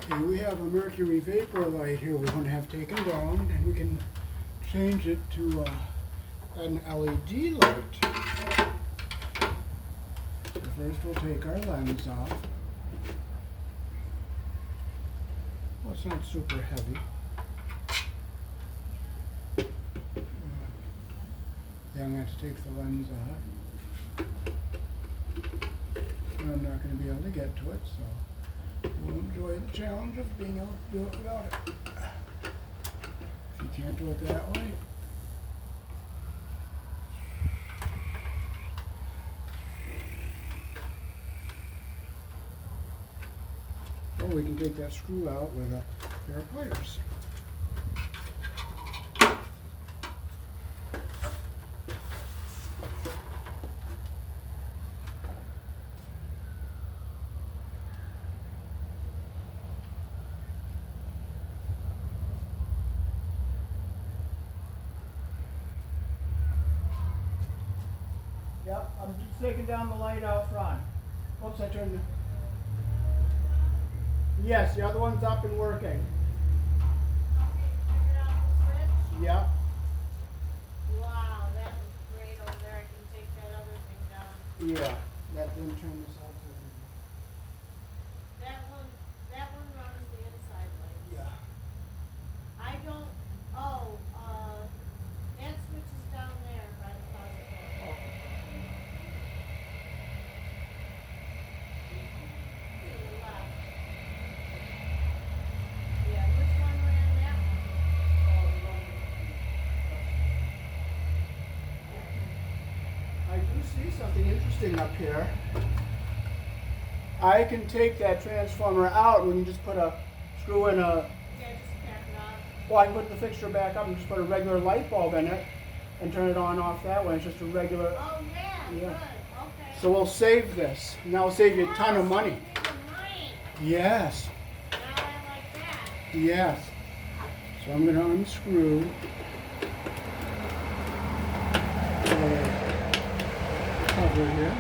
Okay, we have a mercury vapor light here we're going to have taken down, and we can change it to an LED light. So first we'll take our lens off. Well, it's not super heavy. Then I'm going to have to take the lens off. And I'm not going to be able to get to it, so we'll enjoy the challenge of being able to do it without it. If you can't do it that way, or we can take that screw out with a pair of pliers. Yep, I'm just taking down the light out front. Oops, I turned the... Yes, the other one's up and working. Okay, turn off the switch. Yep. Wow, that was great over there. I can take that other thing down. Yeah. That then turn this off. That one runs the inside light. Yeah. I don't, that switch is down there by the closet door. To the left. Yeah, which one ran that one? I do see something interesting up here. I can take that transformer out and we can just put a screw in a... Yeah, just back it off. Well, I can put the fixture back up and just put a regular light bulb in it and turn it on off that way. It's just a regular... Oh, yeah, Yeah. good, okay. So we'll save this. And that will save you a ton of money. Save me the money. Yes. Now I like that. Yes. So I'm going to unscrew the cover here.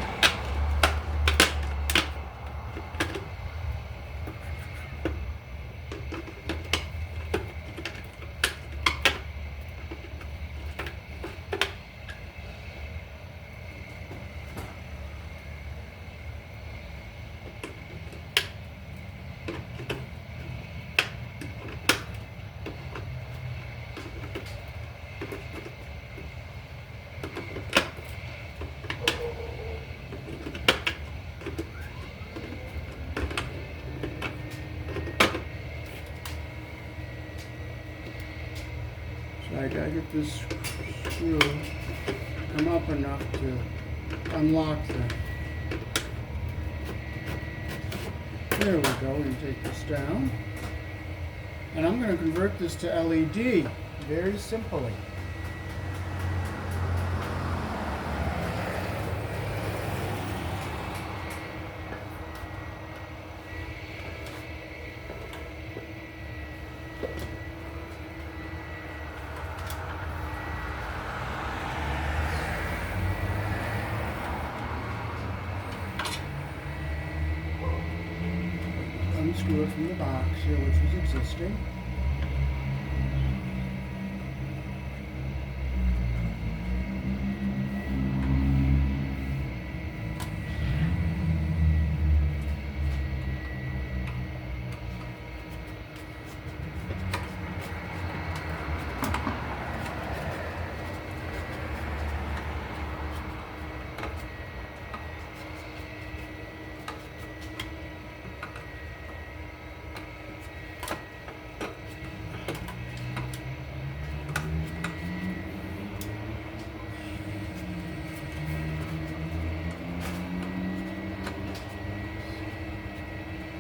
So I gotta get this screw come up enough to unlock the... There we go, we can take this down. And I'm gonna convert this to LED, very simply. Unscrew it from the box here, which was existing.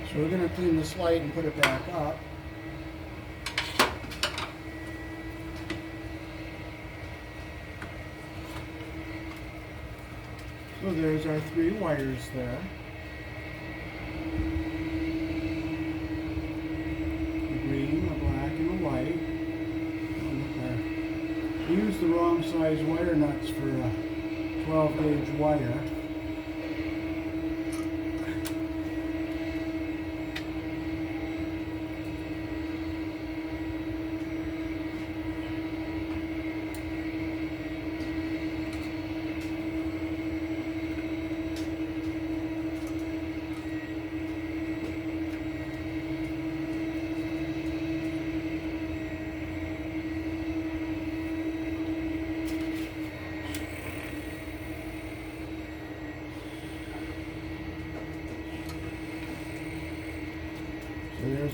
So we're going to clean this light and put it back up. So there's our 3 wires there. A green, a black, and a white. I used the wrong size wire nuts for a 12 gauge wire.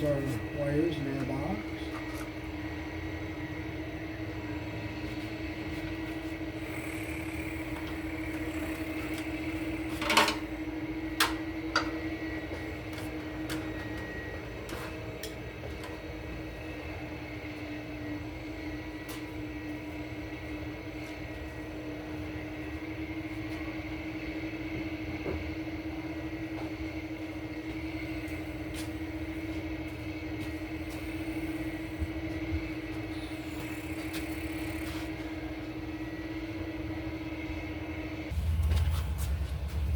There's our wires in our box.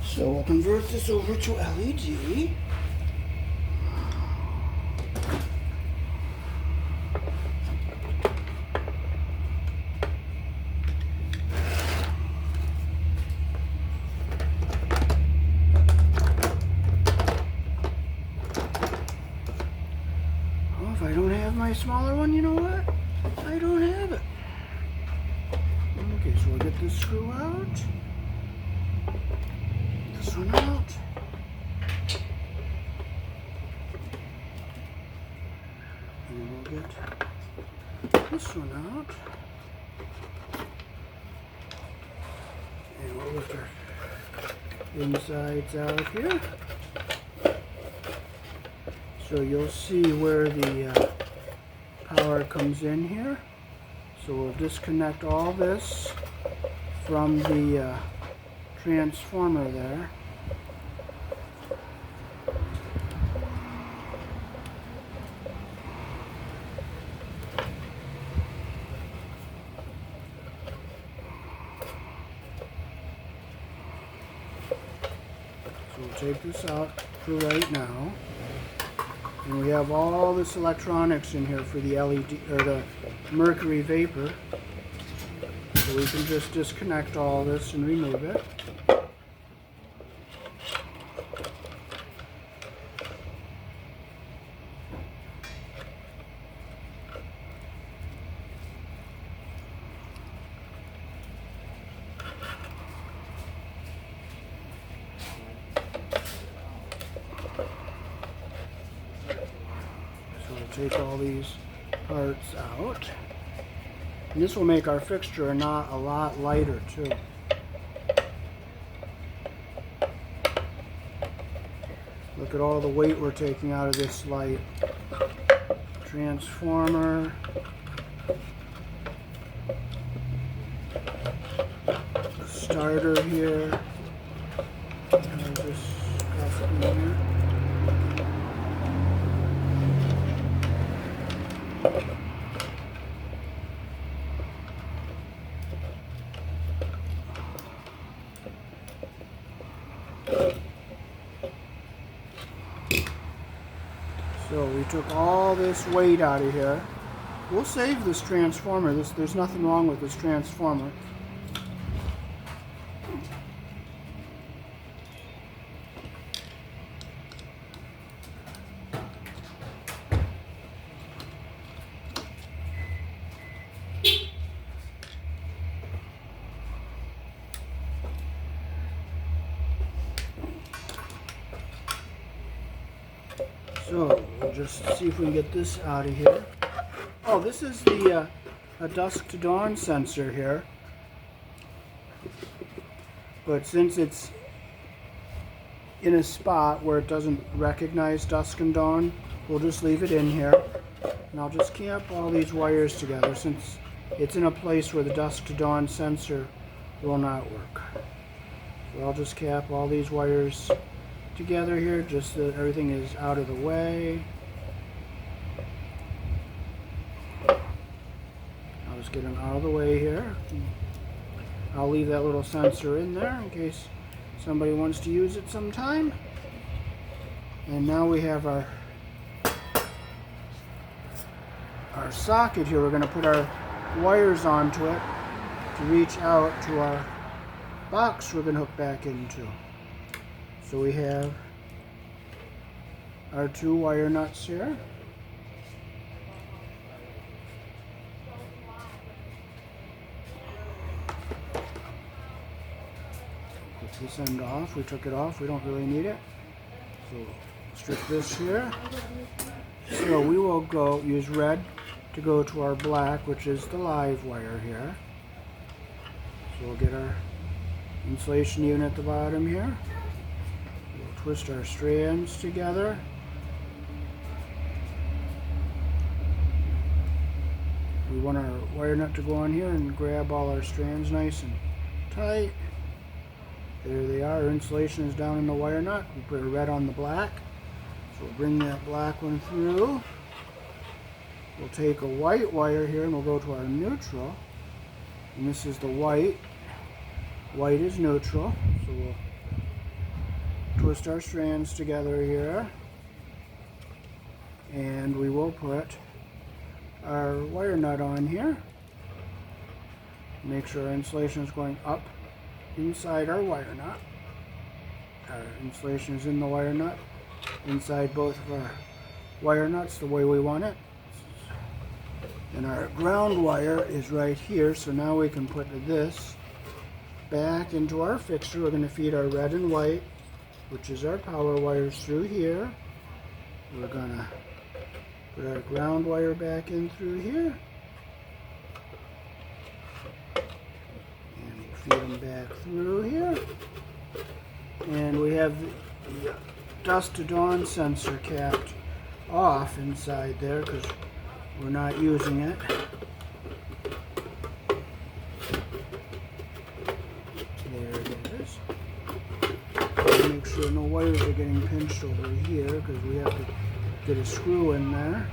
So we'll convert this over to LED. Oh, if I don't have my smaller one, you know what? I don't have it. Okay, so we'll get this screw out. This one out. And we'll get this one out. And we'll lift our insides out here. So you'll see where the power comes in here. So we'll disconnect all this from the transformer there. So we'll take this out for right now. And we have all this electronics in here for the LED or the mercury vapor. So we can just disconnect all this and remove it. Take all these parts out. And this will make our fixture not a lot lighter too. Look at all the weight we're taking out of this light. Transformer. Starter here. Just press it in here. So we took all this weight out of here. We'll save this transformer. There's nothing wrong with this transformer. So we'll just see if we can get this out of here. Oh, this is the a dusk to dawn sensor here. But since it's in a spot where it doesn't recognize dusk and dawn, we'll just leave it in here. And I'll just clamp all these wires together since it's in a place where the dusk to dawn sensor will not work. So I'll just cap all these wires together here just so that everything is out of the way. I'll just get them out of the way here. I'll leave that little sensor in there in case somebody wants to use it sometime. And now we have our socket here. We're going to put our wires onto it to reach out to our box we're going to hook back into. So we have our 2 wire nuts here. Put this end off. We took it off. We don't really need it. So strip this here. So we will use red to go to our black, which is the live wire here. So we'll get our insulation unit at the bottom here. We'll twist our strands together. We want our wire nut to go on here and grab all our strands nice and tight. There they are. Our insulation is down in the wire nut. We put a red on the black. So we'll bring that black one through. We'll take a white wire here and we'll go to our neutral. And this is the white. White is neutral. So we'll twist our strands together here. And we will put our wire nut on here. Make sure our insulation is going up inside our wire nut. Our insulation is in the wire nut, inside both of our wire nuts the way we want it. And our ground wire is right here, so now we can put this back into our fixture. We're going to feed our red and white, which is our power wires, through here. We're going to put our ground wire back in through here. And we'll feed them back through here. And we have the dusk to dawn sensor capped off inside there because we're not using it. There it is. Make sure no wires are getting pinched over here because we have to get a screw in there.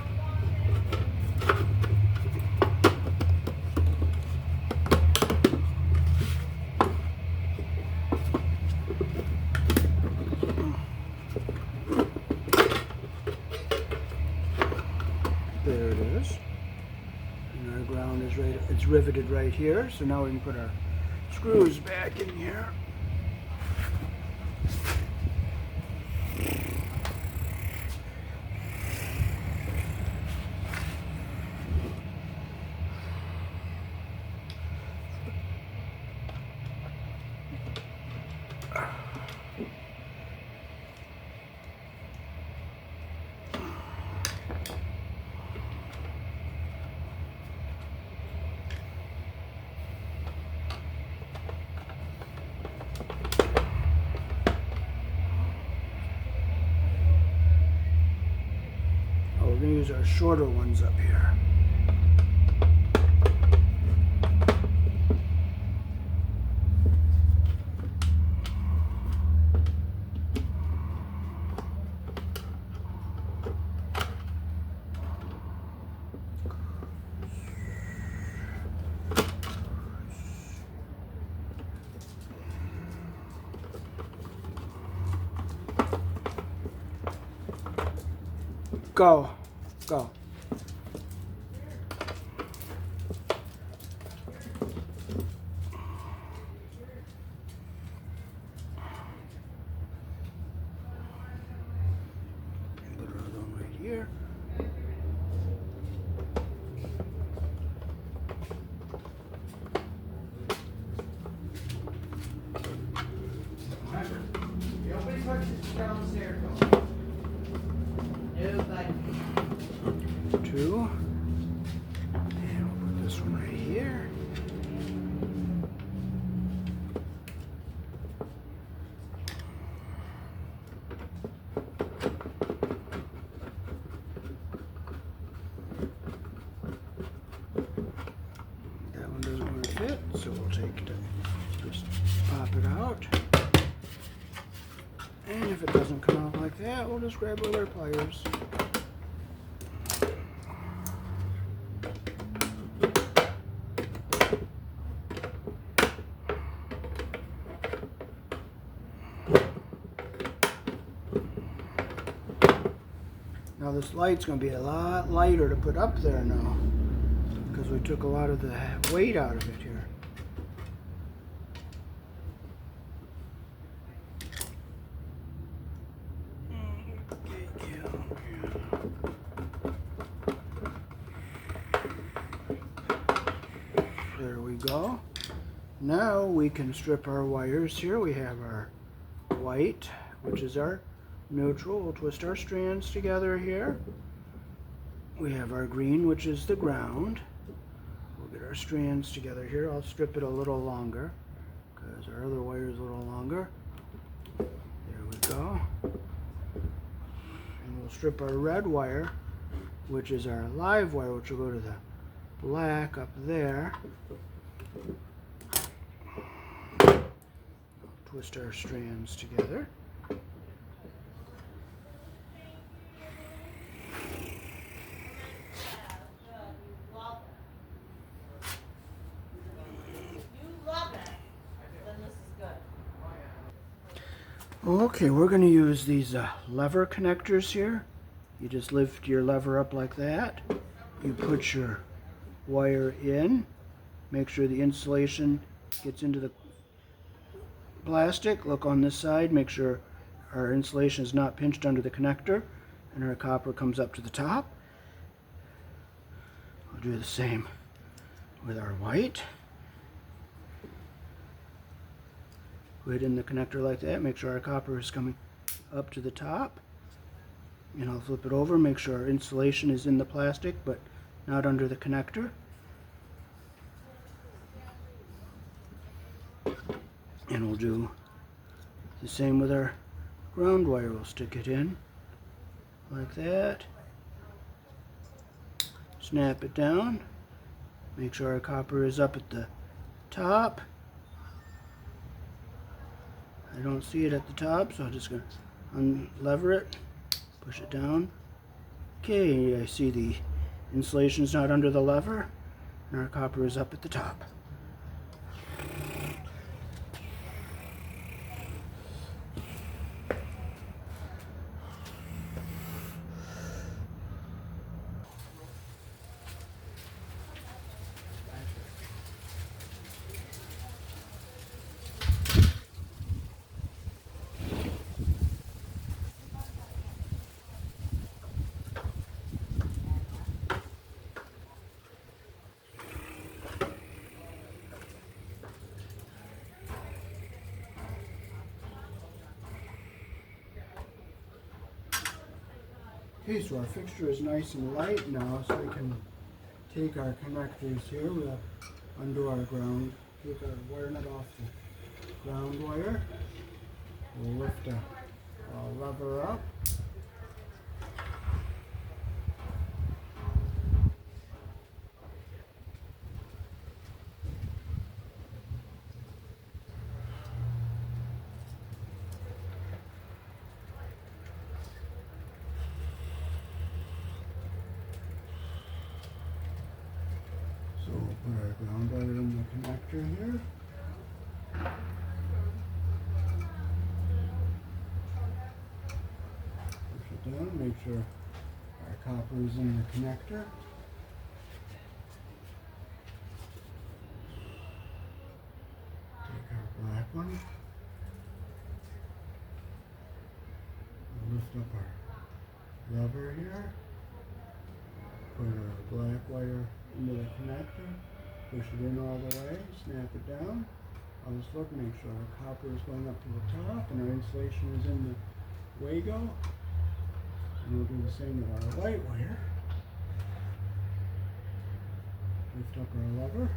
There it is. And our ground is right, it's riveted right here. So now we can put our screws back in here. We're going to use our shorter ones up here. Go. Go. Put it on right here. Nobody touches downstairs, though. Nobody. Two. And we'll put this one right here. That one doesn't want to fit, so we'll take it and just pop it out. And if it doesn't come out like that, we'll just grab other pliers. Now this light's going to be a lot lighter to put up there now because we took a lot of the weight out of it here. There we go. Now we can strip our wires here. We have our white, which is our neutral. We'll twist our strands together here. we have our green, which is the ground. We'll get our strands together here. I'll strip it a little longer because our other wire is a little longer. There we go. And we'll strip our red wire, which is our live wire, which will go to the black up there. Twist our strands together. Okay, we're going to use these lever connectors here. You just lift your lever up like that. You put your wire in. Make sure the insulation gets into the plastic. Look on this side. Make sure our insulation is not pinched under the connector and our copper comes up to the top. We'll do the same with our white. Put it in the connector like that. Make sure our copper is coming up to the top. And I'll flip it over. Make sure our insulation is in the plastic but not under the connector. And we'll do the same with our ground wire. We'll stick it in like that. Snap it down. Make sure our copper is up at the top. I don't see it at the top, so I'm just going to unlever it, push it down. Okay, I see the insulation is not under the lever, and our copper is up at the top. Okay, so our fixture is nice and light now, so we can take our connectors here. We'll undo our ground, take our wire nut off the ground wire. We'll lift a lever up. So we'll put our ground wire in the connector here. Push it down, make sure our copper is in the connector. Take our black one. We'll lift up our lever here. Put our black wire into the connector, push it in all the way, snap it down. I'll just look, make sure our copper is going up to the top and our insulation is in the Wago. And we'll do the same with our white wire. Lift up our lever.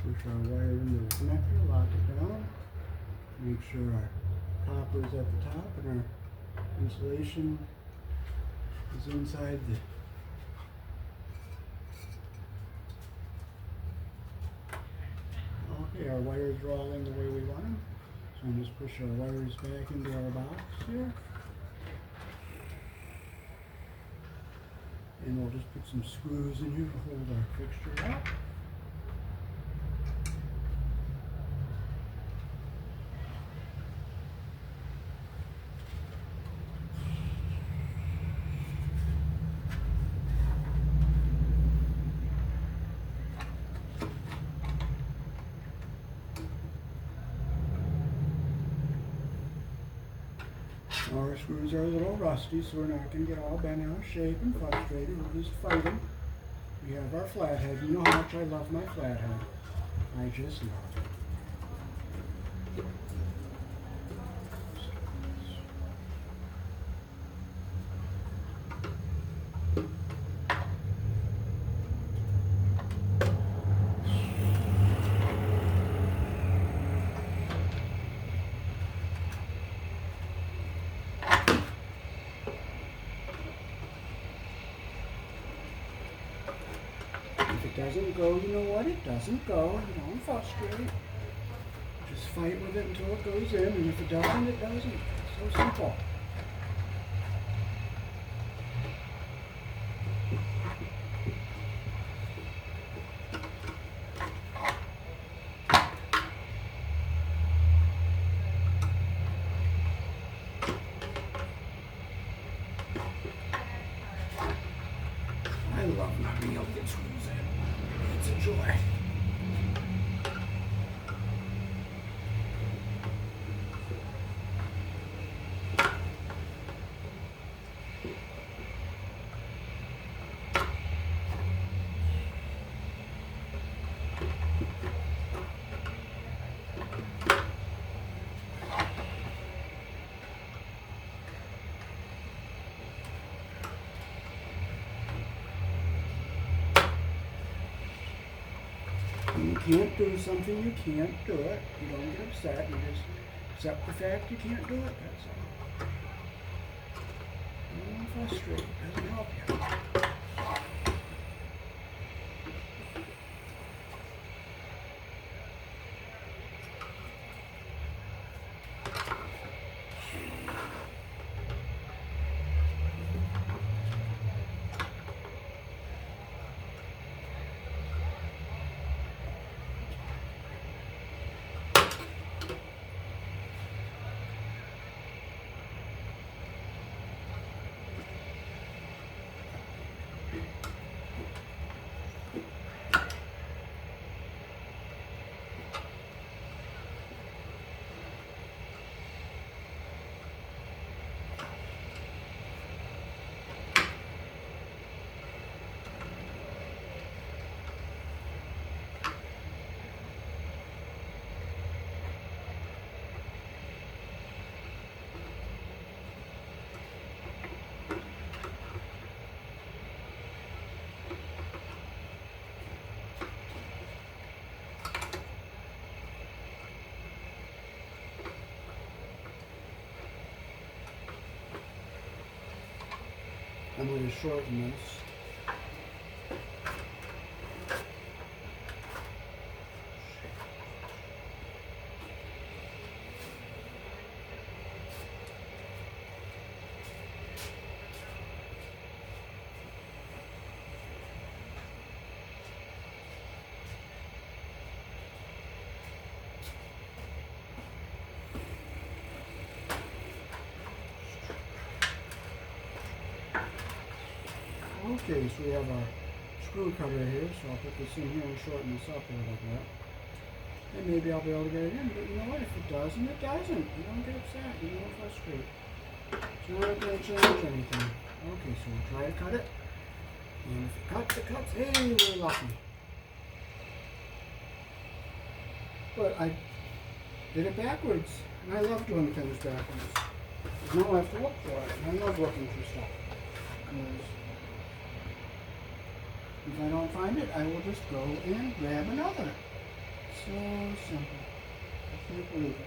Push our wire into the connector, lock it down. Make sure our copper is at the top and our insulation is inside the okay, our wires are all in the way we want them. So I'm just push our wires back into our box here. And we'll just put some screws in here to hold our fixture up. Our screws are a little rusty, so we're not going to get all bent out of shape and frustrated. We'll just fight them. We have our flathead. You know how much I love my flathead. I just love it. it doesn't go, you know what? It doesn't go. You don't frustrate. Just fight with it until it goes in, and if it doesn't, it doesn't. It's so simple. I love not being able to get screws in. It's a joy. When you can't do something, you can't do it. You don't get upset. You just accept the fact you can't do it. That's all. You don't frustrate. It doesn't help you. I'm going to shorten this. Okay, so we have our screw cutter here, so I'll put this in here and shorten this up a little bit. And maybe I'll be able to get it in, but you know what? If it doesn't, it doesn't. You don't get upset. You don't frustrate. It's not going to change anything. Okay, so we'll try to cut it. And if it cuts, it cuts. Hey, we're lucky. But I did it backwards. And I love doing things backwards. There's no I have to look for it. And I love looking for stuff. Because if I don't find it, I will just go and grab another. So simple. I can't believe it.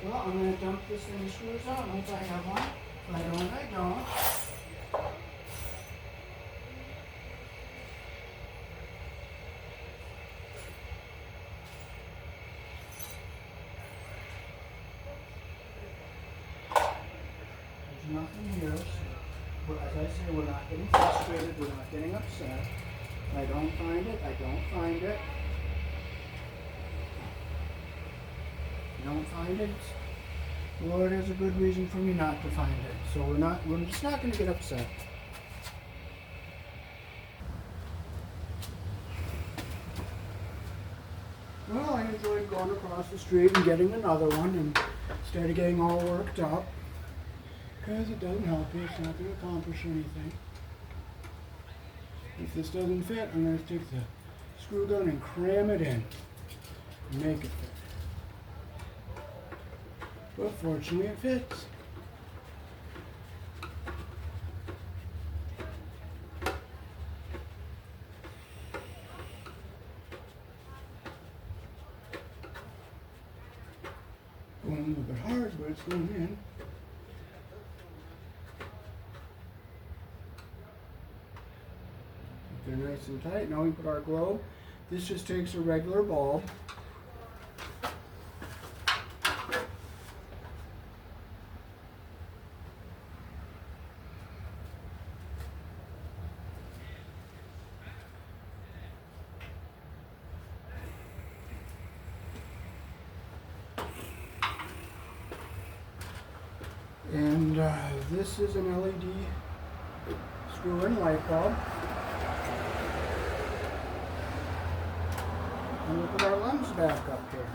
Well, I'm going to dump this in the screws out. Hope I have one. If I don't, I don't. There's nothing here. So, as I say, we're not getting frustrated. We're not getting upset. If I don't find it, I don't find it. If you don't find it, well, there's a good reason for me not to find it. So we're just not going to get upset. Well, I enjoyed going across the street and getting another one, and instead of getting all worked up, because it doesn't help you, it's not going to accomplish anything. If this doesn't fit, I'm going to take the screw gun and cram it in and make it fit. But fortunately it fits. going a little bit hard, but it's going in. They're nice and tight. Now we put our globe. This just takes a regular bulb. And this is an LED screw-in light bulb. And we'll put our lens back up here.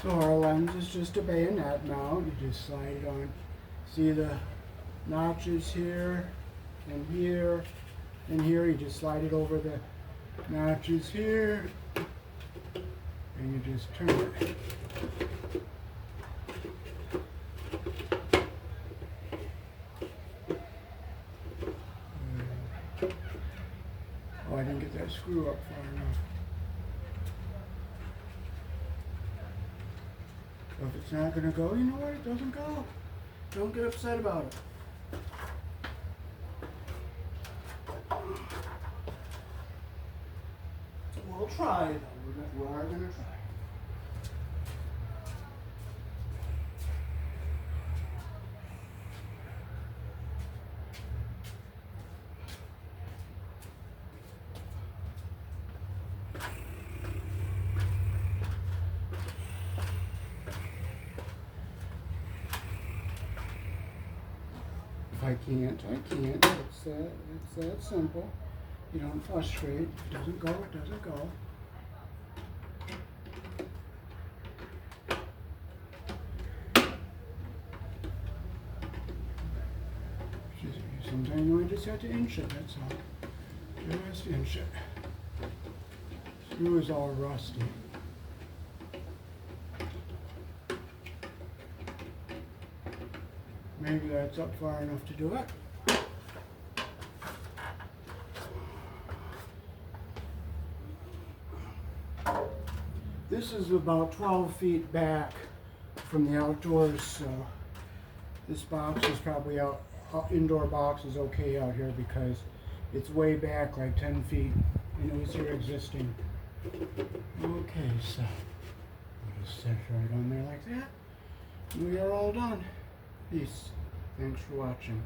So our lens is just a bayonet now. You just slide it on. See the notches here and here and here. You just slide it over the notches here and you just turn it. Oh, I didn't get that screw up far enough. If it's not going to go, you know what? It doesn't go. Don't get upset about it. We'll try though. We are going to try. If I can't, I can't. It's that simple. You don't frustrate. If it doesn't go, it doesn't go. Sometimes you just have to inch it, that's all. Just inch it. Screw is all rusty. Maybe that's up far enough to do it. This is about 12 feet back from the outdoors, so this box is probably out. Indoor box is okay out here because it's way back, like 10 feet, and it was here existing. Okay, so we'll just set it right on there like that. We are all done. Peace. Thanks for watching.